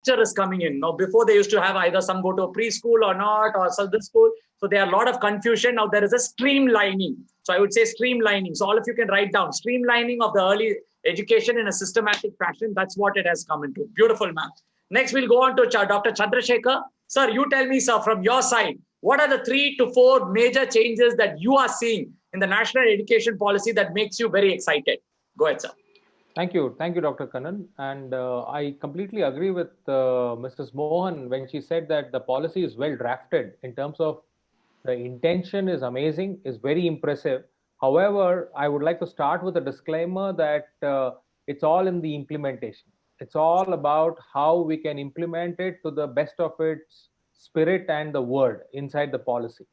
structure is coming in. Now, before they used to have either some go to a preschool or not, or this school. So there are a lot of confusion. Now there is a streamlining. So I would say streamlining. So all of you can write down streamlining of the early education in a systematic fashion. That's what it has come into. Beautiful, ma'am. Next, we'll go on to Dr. Chandrasekhar. Sir, you tell me, sir, from your side, what are the 3 to 4 major changes that you are seeing in the national education policy that makes you very excited? Go ahead, sir. Thank you, Dr. Kannan. And I completely agree with Mrs. Mohan when she said that the policy is well drafted in terms of the intention is amazing, is very impressive. However, I would like to start with a disclaimer that it's all in the implementation. It's all about how we can implement it to the best of its spirit and the word inside the policy.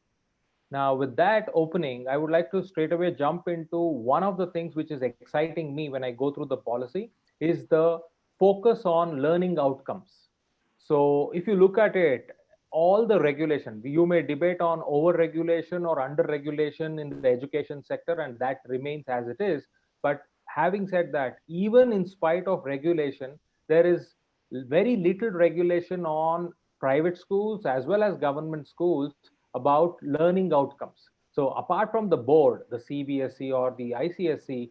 Now, with that opening, I would like to straight away jump into one of the things which is exciting me when I go through the policy is the focus on learning outcomes. So if you look at it, all the regulation, you may debate on over-regulation or under-regulation in the education sector, and that remains as it is. But having said that, even in spite of regulation, there is very little regulation on private schools as well as government schools about learning outcomes. So apart from the board, the CBSE or the ICSE,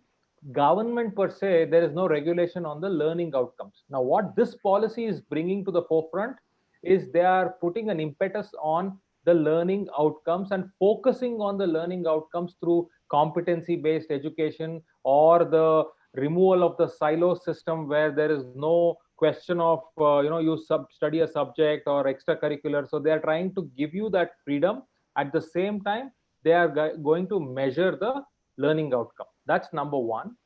government per se, there is no regulation on the learning outcomes. Now, what this policy is bringing to the forefront is they are putting an impetus on the learning outcomes and focusing on the learning outcomes through competency-based education or the removal of the silo system where there is no question of you study a subject or extracurricular. So they are trying to give you that freedom. At the same time, they are going to measure the learning outcome. That's number one.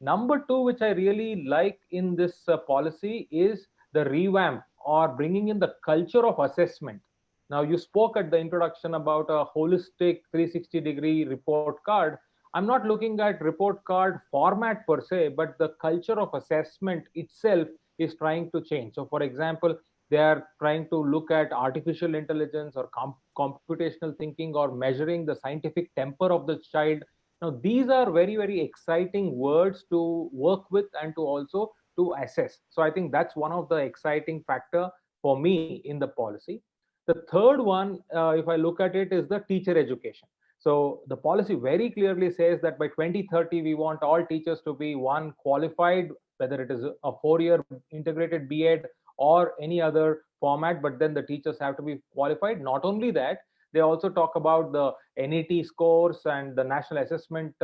Number two, which I really like in this policy is the revamp or bringing in the culture of assessment. Now, you spoke at the introduction about a holistic 360-degree report card. I'm not looking at report card format per se, but the culture of assessment itself is trying to change. So, for example, they are trying to look at artificial intelligence or computational thinking or measuring the scientific temper of the child. Now, these are very, very exciting words to work with and to also to assess. So I think that's one of the exciting factor for me in the policy. The third one, if I look at it, is the teacher education. So the policy very clearly says that by 2030, we want all teachers to be one qualified, whether it is a 4-year integrated B.Ed or any other format, but then the teachers have to be qualified. Not only that, they also talk about the NET scores and the National Assessment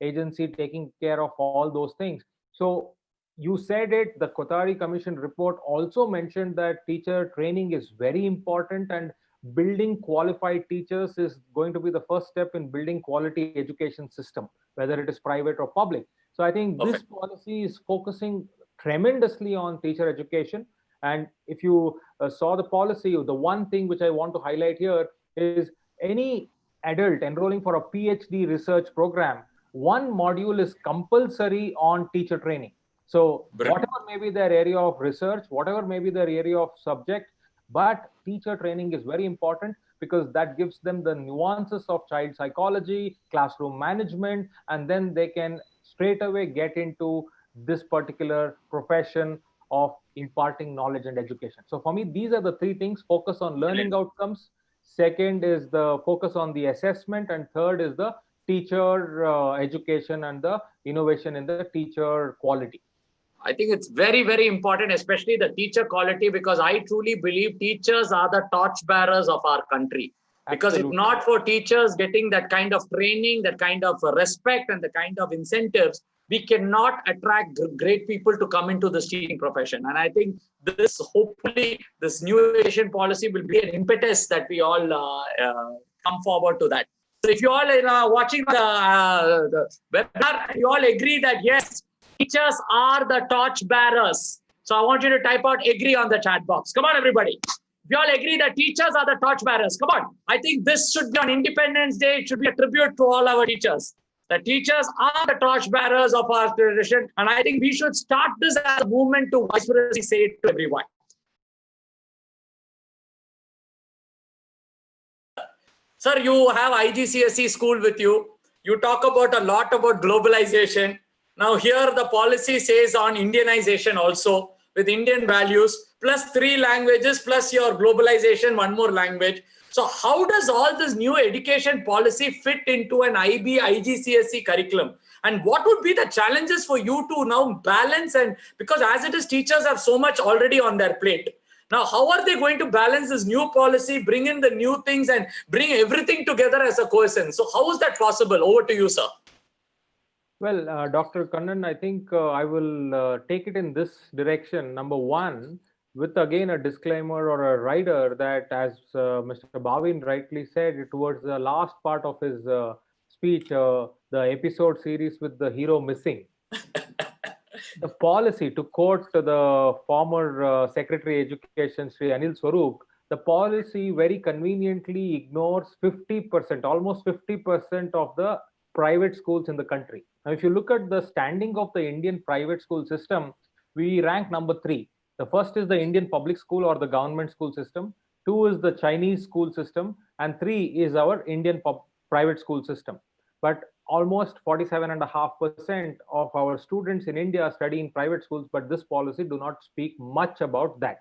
Agency taking care of all those things. So you said it, the Kothari Commission report also mentioned that teacher training is very important, and building qualified teachers is going to be the first step in building quality education system, whether it is private or public. So I think this policy is focusing tremendously on teacher education. And if you saw the policy, the one thing which I want to highlight here is any adult enrolling for a PhD research program, one module is compulsory on teacher training. So whatever may be their area of research, whatever may be their area of subject, but teacher training is very important because that gives them the nuances of child psychology, classroom management, and then they can straight away get into this particular profession of imparting knowledge and education. So for me, these are the three things: focus on learning outcomes, second is the focus on the assessment, and third is the teacher education and the innovation in the teacher quality. I think it's very, very important, especially the teacher quality, because I truly believe teachers are the torchbearers of our country. Because if not for teachers getting that kind of training, that kind of respect and the kind of incentives, we cannot attract great people to come into the teaching profession. And I think this, hopefully, this new education policy will be an impetus that we all come forward to that. So if you all are watching the webinar, you all agree that yes, teachers are the torch bearers. So I want you to type out agree on the chat box. Come on, everybody. We all agree that teachers are the torch bearers. Come on. I think this should be on Independence Day. It should be a tribute to all our teachers. The teachers are the torch bearers of our tradition. And I think we should start this as a movement to vigorously say it to everyone. Sir, you have IGCSE school with you. You talk about a lot about globalization. Now here the policy says on Indianization also, with Indian values, plus 3 languages, plus your globalization, one more language. So how does all this new education policy fit into an IB, IGCSE curriculum? And what would be the challenges for you to now balance? And because as it is, teachers have so much already on their plate. Now, how are they going to balance this new policy, bring in the new things and bring everything together as a cohesion? So how is that possible? Over to you, sir. Well, Dr. Kannan, I think I will take it in this direction. Number one, with again a disclaimer or a rider that, as Mr. Bhavin rightly said, towards the last part of his speech, the episode series with the hero missing. The policy, to quote the former Secretary Education, Sri Anil Swarup, the policy very conveniently ignores 50%, almost 50% of the private schools in the country. Now, if you look at the standing of the Indian private school system, we rank number 3. The first is the Indian public school or the government school system. 2 is the Chinese school system, and 3 is our Indian private school system. But almost 47.5% of our students in India study in private schools, but this policy do not speak much about that.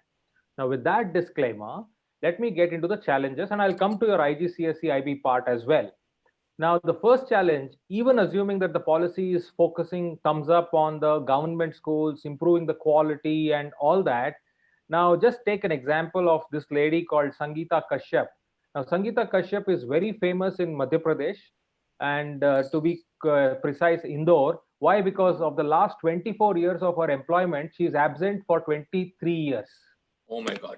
Now, with that disclaimer, let me get into the challenges, and I'll come to your IGCSE IB part as well. Now, the first challenge, even assuming that the policy is focusing thumbs up on the government schools, improving the quality and all that. Now, just take an example of this lady called Sangeeta Kashyap. Now, Sangeeta Kashyap is very famous in Madhya Pradesh, and to be precise, Indore. Why? Because of the last 24 years of her employment, she is absent for 23 years. Oh my God.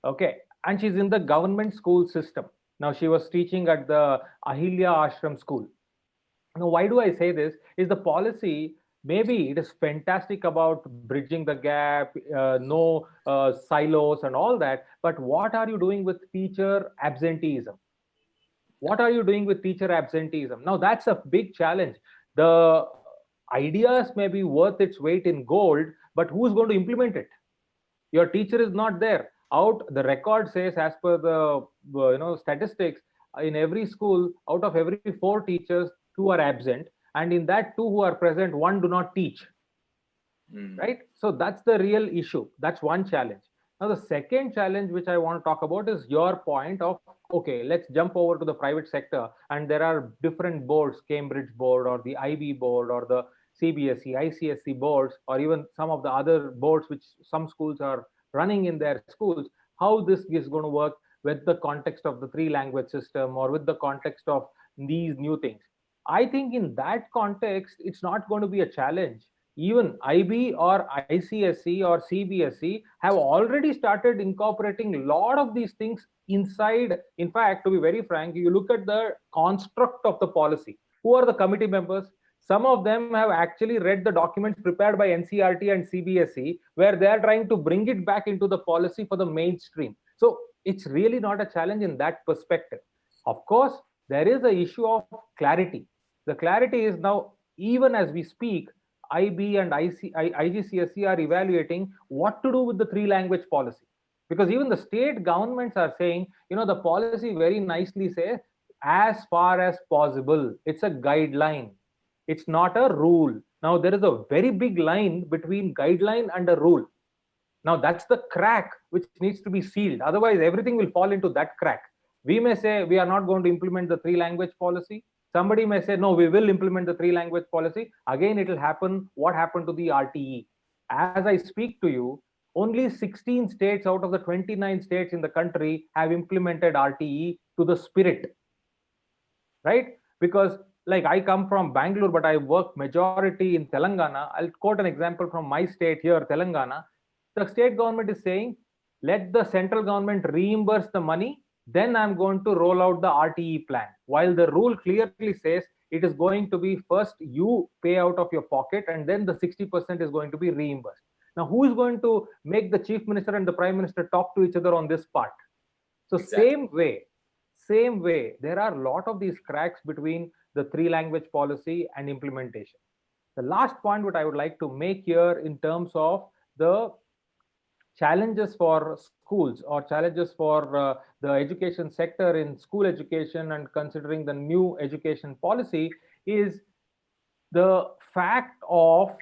Okay. And she's in the government school system. Now, she was teaching at the Ahilya Ashram school. Now, why do I say this? Is the policy, maybe it is fantastic about bridging the gap, no silos and all that, but what are you doing with teacher absenteeism? What are you doing with teacher absenteeism? Now, that's a big challenge. The ideas may be worth its weight in gold, but who's going to implement it? Your teacher is not there. Out, the record says, as per the statistics, in every school, out of every 4 teachers, 2 are absent, and in that 2 who are present, 1 do not teach. Right? So that's the real issue. That's one challenge. Now, the second challenge which I want to talk about is your point of, okay, let's jump over to the private sector, and there are different boards, Cambridge board or the IB board or the CBSE, ICSE boards, or even some of the other boards which some schools are running in their schools. How this is going to work with the context of the 3 language system or with the context of these new things. I think in that context, it's not going to be a challenge. Even IB or ICSE or CBSE have already started incorporating a lot of these things inside. In fact, to be very frank, you look at the construct of the policy. Who are the committee members? Some of them have actually read the documents prepared by NCERT and CBSE, where they are trying to bring it back into the policy for the mainstream. So it's really not a challenge in that perspective. Of course, there is an issue of clarity. The clarity is now, even as we speak, IB and IGCSE are evaluating what to do with the 3 language policy. Because even the state governments are saying, the policy very nicely says, as far as possible. It's a guideline. It's not a rule. Now, there is a very big line between guideline and a rule. Now, that's the crack which needs to be sealed. Otherwise, everything will fall into that crack. We may say we are not going to implement the 3 language policy. Somebody may say, no, we will implement the 3 language policy. Again, it will happen. What happened to the RTE? As I speak to you, only 16 states out of the 29 states in the country have implemented RTE to the spirit. Right? Because like I come from Bangalore, but I work majority in Telangana. I'll quote an example from my state here, Telangana. The state government is saying, let the central government reimburse the money, then I'm going to roll out the RTE plan. While the rule clearly says it is going to be first you pay out of your pocket and then the 60% is going to be reimbursed. Now, who is going to make the chief minister and the prime minister talk to each other on this part? So exactly. Same way, there are a lot of these cracks between the 3 language policy and implementation. The last point what I would like to make here in terms of the challenges for schools or challenges for the education sector in school education and considering the new education policy is the fact of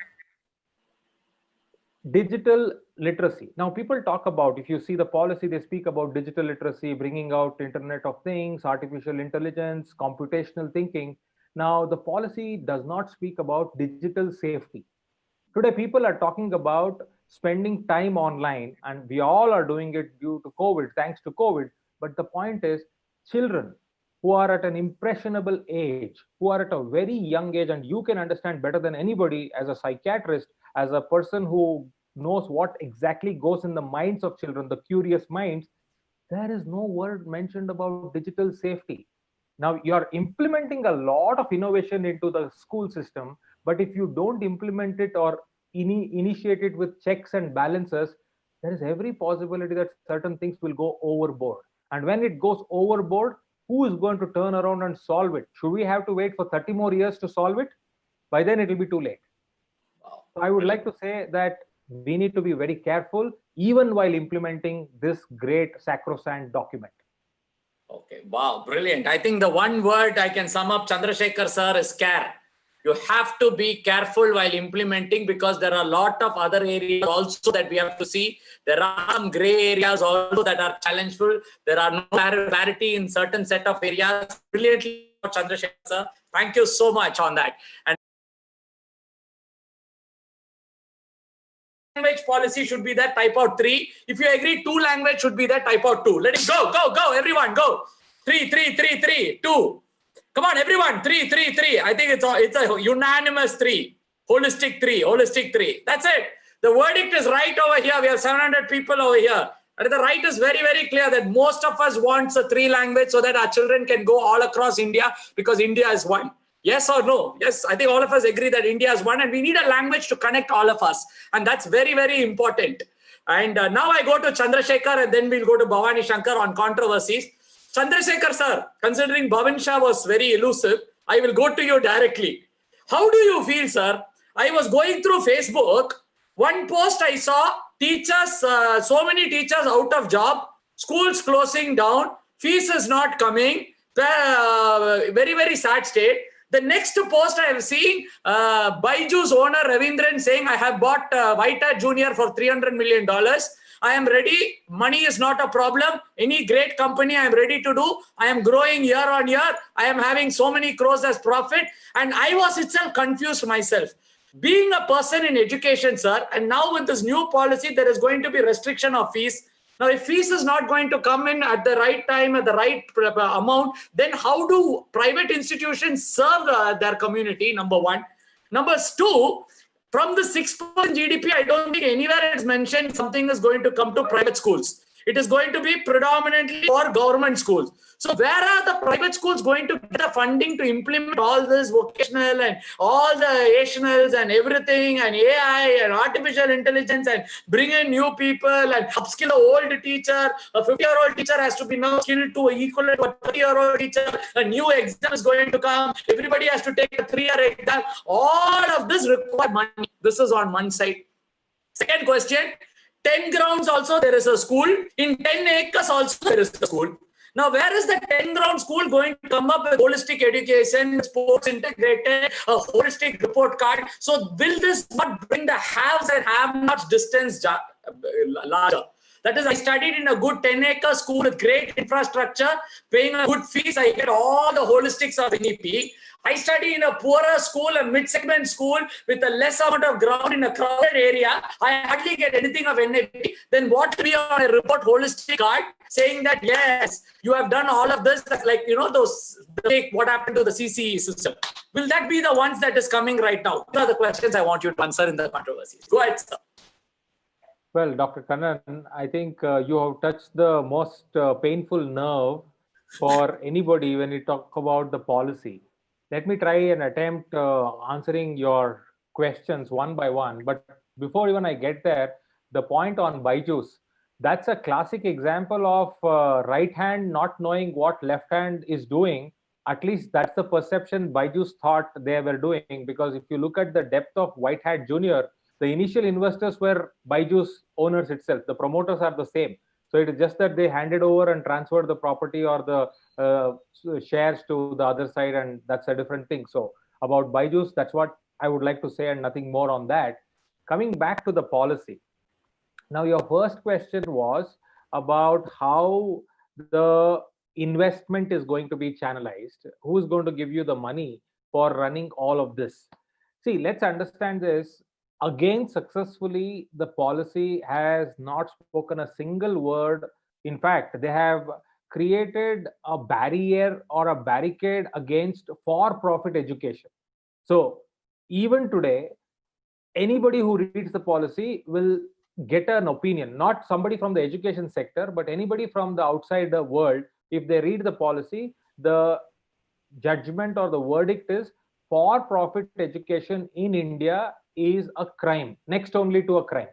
digital literacy. Now, people talk about, if you see the policy, they speak about digital literacy, bringing out Internet of Things, artificial intelligence, computational thinking. Now, the policy does not speak about digital safety. Today, people are talking about spending time online, and we all are doing it due to COVID, thanks to COVID. But the point is, children who are at an impressionable age, who are at a very young age, and you can understand better than anybody as a psychiatrist, as a person who knows what exactly goes in the minds of children, the curious minds, there is no word mentioned about digital safety. Now, you're implementing a lot of innovation into the school system, but if you don't implement it or initiate it with checks and balances, there is every possibility that certain things will go overboard. And when it goes overboard, who is going to turn around and solve it? Should we have to wait for 30 more years to solve it? By then, it will be too late. So I would like to say that we need to be very careful even while implementing this great sacrosanct document. Okay, wow, brilliant. I think the one word I can sum up, Chandrasekhar sir, is care. You have to be careful while implementing, because there are a lot of other areas also that we have to see. There are some gray areas also that are challengeful. There are no clarity in certain set of areas. Brilliantly, Chandrasekhar sir. Thank you so much on that. And language policy should be that, type out 3. If you agree 2 language should be that, type out 2. Let it go, go, go, everyone, go. 3, 3, 3, 3, 2. Come on, everyone, 3, 3, 3. I think it's a unanimous 3. Holistic 3, holistic 3. That's it. The verdict is right over here. We have 700 people over here. And the right is very, very clear that most of us wants a 3 language so that our children can go all across India, because India is one. Yes or no? Yes, I think all of us agree that India is one, and we need a language to connect all of us. And that's very, very important. And now I go to Chandrasekhar, and then we'll go to Bhavani Shankar on controversies. Chandrasekhar sir, considering Bhavin Shah was very elusive, I will go to you directly. How do you feel, sir? I was going through Facebook. One post I saw, teachers, so many teachers out of job, schools closing down, fees is not coming, very, very sad state. The next post I have seen, Baiju's owner Ravindran saying, I have bought White Hat Junior for $300 million. I am ready. Money is not a problem. Any great company I am ready to do. I am growing year on year. I am having so many crores as profit. And I was itself confused myself. Being a person in education, sir, and now with this new policy, there is going to be restriction of fees. Now, if fees is not going to come in at the right time, at the right amount, then how do private institutions serve their community, number one? Number two, from the 6% GDP, I don't think anywhere it's mentioned something is going to come to private schools. It is going to be predominantly for government schools. So where are the private schools going to get the funding to implement all this vocational and all the ASNLs and everything and AI and artificial intelligence and bring in new people and upskill the old teacher? A 50-year-old teacher has to be now skilled to equal to a 30-year-old teacher. A new exam is going to come. Everybody has to take a 3-year exam. All of this requires money. This is on one side. Second question, 10 grounds also there is a school. In 10 acres also there is a school. Now, where is the 10-ground school going to come up with holistic education, sports integrated, a holistic report card? So will this not bring the haves and have-nots distance larger? That is, I studied in a good 10-acre school with great infrastructure, paying a good fees. I get all the holistics of NEP. I study in a poorer school, a mid-segment school with a less amount of ground in a crowded area. I hardly get anything of NEP. Then what will be on a report holistic card saying that, yes, you have done all of this, like, you know, those, what happened to the CCE system? Will that be the ones that is coming right now? These are the questions I want you to answer in the controversies. Go ahead, sir. Well, Dr. Kannan, I think you have touched the most painful nerve for anybody when you talk about the policy. Let me try and attempt answering your questions one by one. But before even I get there, the point on Byju's, that's a classic example of right hand not knowing what left hand is doing. At least that's the perception Byju's thought they were doing. Because if you look at the depth of White Hat Junior, the initial investors were Byju's owners itself. The promoters are the same. So it is just that they handed over and transferred the property or the shares to the other side, and that's a different thing. So about Byju's, that's what I would like to say, and nothing more on that. Coming back to the policy, Now, your first question was about how the investment is going to be channelized. Who is going to give you the money for running all of this? See, let's understand this. Again, successfully, the policy has not spoken a single word. In fact, they have created a barrier or a barricade against for profit education. So, even today, anybody who reads the policy will get an opinion, not somebody from the education sector, but anybody from the outside the world. If they read the policy, the judgment or the verdict is for profit education in India is a crime, next only to a crime,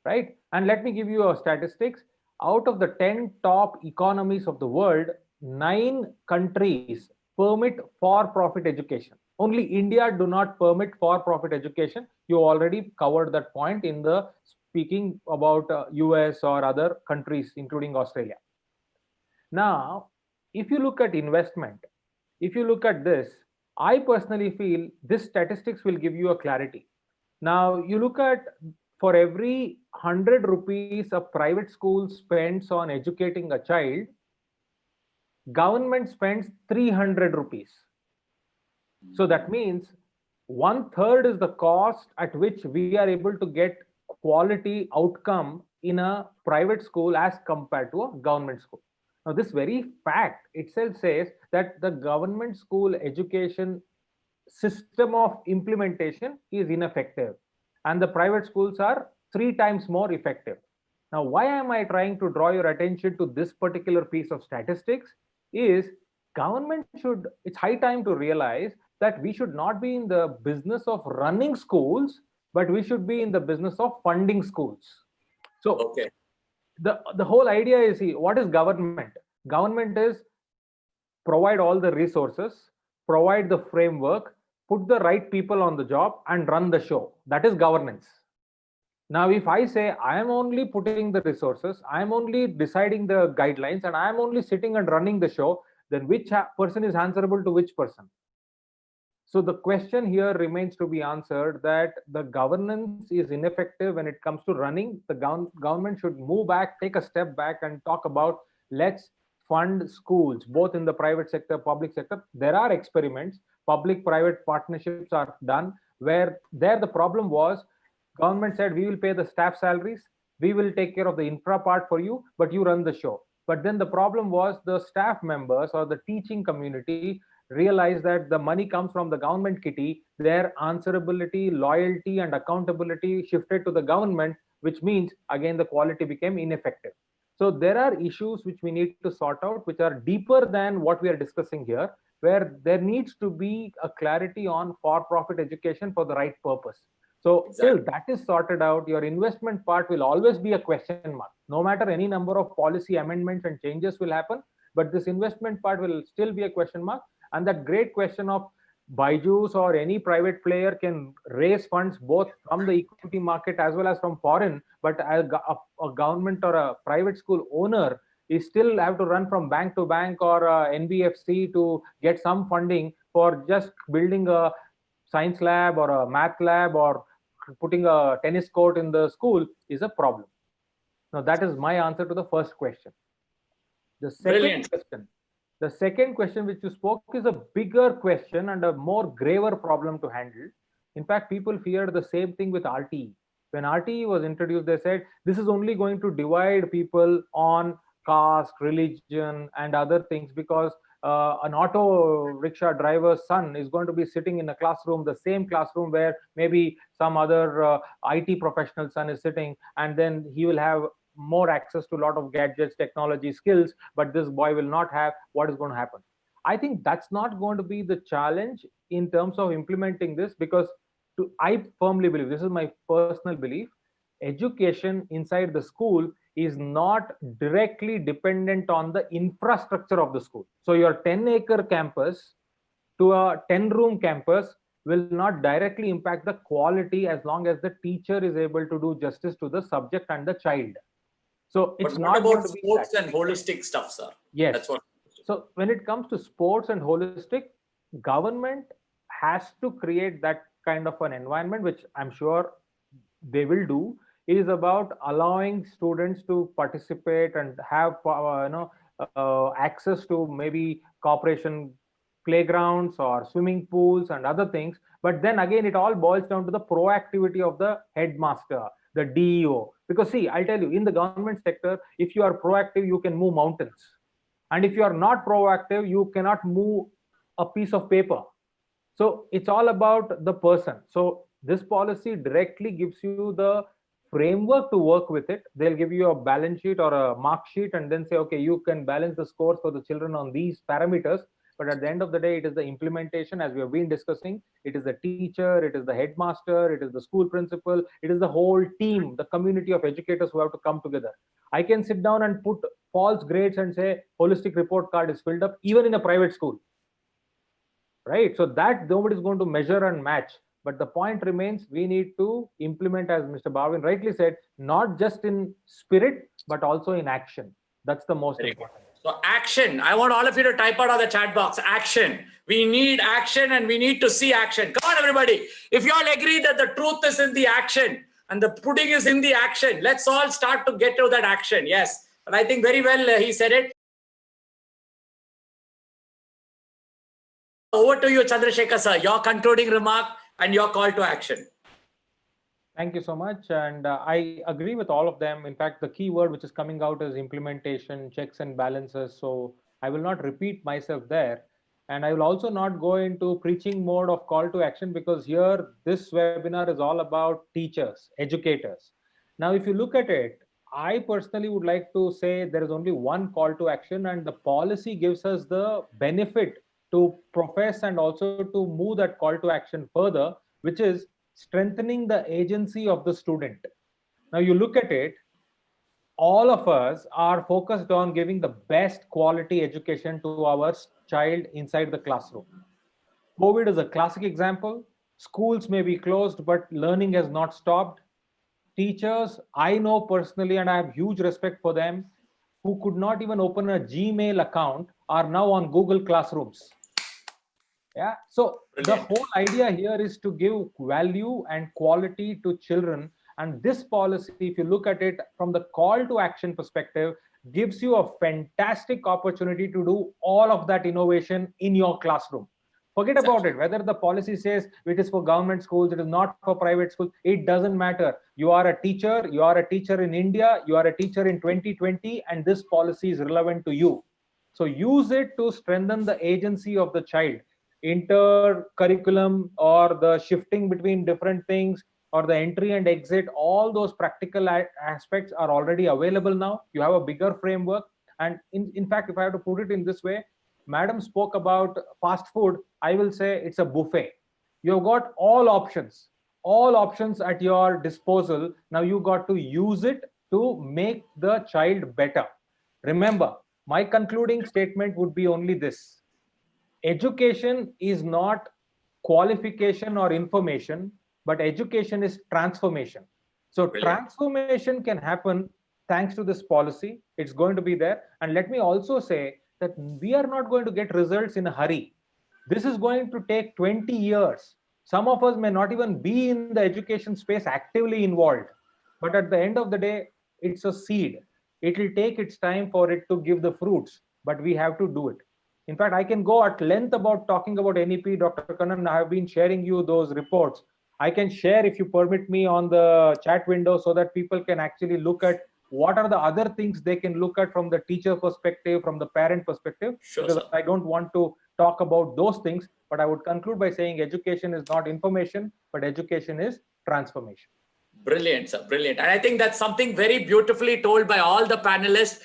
right? And let me give you a statistics. Out of the 10 top economies of the world, 9 countries permit for profit education. Only India do not permit for profit education. You already covered that point in the speaking about US or other countries including Australia. Now, if you look at investment, if you look at this, I personally feel this statistics will give you a clarity. Now, you look at, for every 100 rupees a private school spends on educating a child, government spends 300 rupees. So that means one third is the cost at which we are able to get quality outcome in a private school as compared to a government school. Now, this very fact itself says that the government school education system of implementation is ineffective and the private schools are 3 times more effective. Now, why am I trying to draw your attention to this particular piece of statistics is government should, it's high time to realize that we should not be in the business of running schools, but we should be in the business of funding schools. So Okay. the whole idea is, see, what is government? Government is provide all the resources, provide the framework, put the right people on the job, and run the show. That is governance. Now, if I say I am only putting the resources, I am only deciding the guidelines, and I am only sitting and running the show, then which person is answerable to which person? So the question here remains to be answered, that the governance is ineffective when it comes to running. The government should move back, take a step back, and talk about, let's fund schools, both in the private sector, public sector. There are experiments, public-private partnerships are done, where there the problem was, government said, we will pay the staff salaries, we will take care of the infra part for you, but you run the show. But then the problem was, the staff members or the teaching community realize that the money comes from the government kitty, their answerability, loyalty, and accountability shifted to the government, which means again the quality became ineffective. So there are issues which we need to sort out, which are deeper than what we are discussing here, where there needs to be a clarity on for profit education for the right purpose. So Exactly. till that is sorted out, your investment part will always be a question mark. No matter any number of policy amendments and changes will happen, but this investment part will still be a question mark. And that great question of Byju's or any private player can raise funds both from the equity market as well as from foreign, but a government or a private school owner is still have to run from bank to bank or NBFC to get some funding for just building a science lab or a math lab or putting a tennis court in the school is a problem. Now, that is my answer to the first question. The second Brilliant. question, the second question which you spoke is a bigger question and a more graver problem to handle. In fact, people feared the same thing with RTE. When RTE was introduced, they said this is only going to divide people on caste, religion, and other things, because an auto rickshaw driver's son is going to be sitting in a classroom, the same classroom where maybe some other IT professional son is sitting, and then he will have more access to a lot of gadgets, technology, skills, but this boy will not have. What is going to happen? I think that's not going to be the challenge in terms of implementing this, because I firmly believe, this is my personal belief, education inside the school is not directly dependent on the infrastructure of the school. So your 10-acre campus to a 10-room campus will not directly impact the quality as long as the teacher is able to do justice to the subject and the child. So But it's what not going about to be that. sports and holistic stuff, sir? Yes. That's what. So when it comes to sports and holistic, government has to create that kind of an environment, which I'm sure they will do. is about allowing students to participate and have access to maybe corporation playgrounds or swimming pools and other things. But then again, it all boils down to the proactivity of the headmaster, the DEO. Because see, I'll tell you, in the government sector, if you are proactive, you can move mountains. And if you are not proactive, you cannot move a piece of paper. So it's all about the person. So this policy directly gives you the framework to work with it. They'll give you a balance sheet or a mark sheet and then say, okay, you can balance the scores for the children on these parameters. But at the end of the day, it is the implementation, as we have been discussing. It is the teacher, it is the headmaster, it is the school principal, it is the whole team, the community of educators who have to come together. I can sit down and put false grades and say holistic report card is filled up, even in a private school. Right? So that nobody is going to measure and match. But the point remains, we need to implement, as Mr. Bhavin rightly said, not just in spirit, but also in action. That's the most important. So action. I want all of you to type out on the chat box, action. We need action and we need to see action. Come on, everybody. If you all agree that the truth is in the action and the pudding is in the action, let's all start to get to that action. Yes. And I think very well he said it. Over to you, Chandrasekhar sir, your concluding remark and your call to action. Thank you so much. And I agree with all of them. In fact, the key word which is coming out is implementation, checks and balances. So I will not repeat myself there. And I will also not go into preaching mode of call to action, because here this webinar is all about teachers, educators. Now, if you look at it, I personally would like to say there is only one call to action, and the policy gives us the benefit to profess and also to move that call to action further, which is strengthening the agency of the student. Now you look at it, all of us are focused on giving the best quality education to our child inside the classroom. COVID is a classic example. Schools may be closed, but learning has not stopped. Teachers, I know personally, and I have huge respect for them, who could not even open a Gmail account are now on Google Classrooms. Yeah. So brilliant. The whole idea here is to give value and quality to children. And this policy, if you look at it from the call to action perspective, gives you a fantastic opportunity to do all of that innovation in your classroom. Forget about it. Whether the policy says it is for government schools, it is not for private schools, it doesn't matter. You are a teacher in India, you are a teacher in 2020, and this policy is relevant to you. So use it to strengthen the agency of the child. Inter-curriculum or the shifting between different things or the entry and exit, all those practical aspects are already available now. You have a bigger framework. And in fact, if I have to put it in this way, Madam spoke about fast food. I will say it's a buffet. You've got all options at your disposal. Now you got to use it to make the child better. Remember, my concluding statement would be only this. Education is not qualification or information, but education is transformation. So transformation can happen thanks to this policy. It's going to be there. And let me also say that we are not going to get results in a hurry. This is going to take 20 years. Some of us may not even be in the education space actively involved. But at the end of the day, it's a seed. It will take its time for it to give the fruits, but we have to do it. In fact, I can go at length about talking about NEP, Dr. Kannan. I have been sharing you those reports. I can share, if you permit me, on the chat window so that people can actually look at what are the other things they can look at from the teacher perspective, from the parent perspective. Sure, because I don't want to talk about those things, but I would conclude by saying education is not information, but education is transformation. Brilliant, sir. Brilliant. And I think that's something very beautifully told by all the panelists.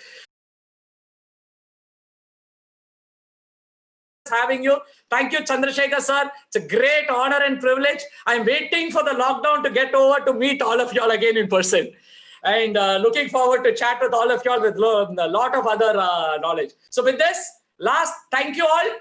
Having you. Thank you, Chandrasekhar sir. It's a great honor and privilege. I'm waiting for the lockdown to get over to meet all of y'all again in person. And looking forward to chat with all of y'all with a lot of other knowledge. So with this, thank you all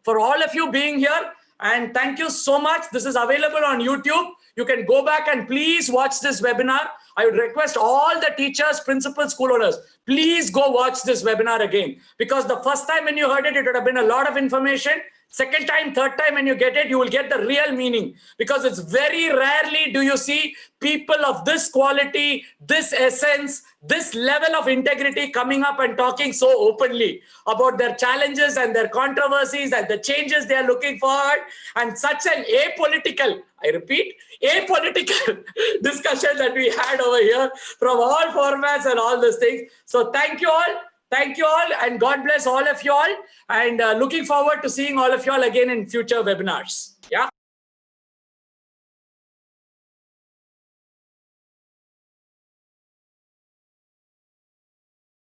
for all of you being here. And thank you so much. This is available on YouTube. You can go back and please watch this webinar. I would request all the teachers, principals, school owners, please go watch this webinar again. Because the first time when you heard it, it would have been a lot of information. Second time, third time, when you get it, you will get the real meaning, because it's very rarely do you see people of this quality, this essence, this level of integrity coming up and talking so openly about their challenges and their controversies and the changes they are looking forward, and such an apolitical, I repeat, apolitical discussion that we had over here from all formats and all those things. So thank you all. Thank you all, and God bless all of you all, and looking forward to seeing all of you all again in future webinars. Yeah.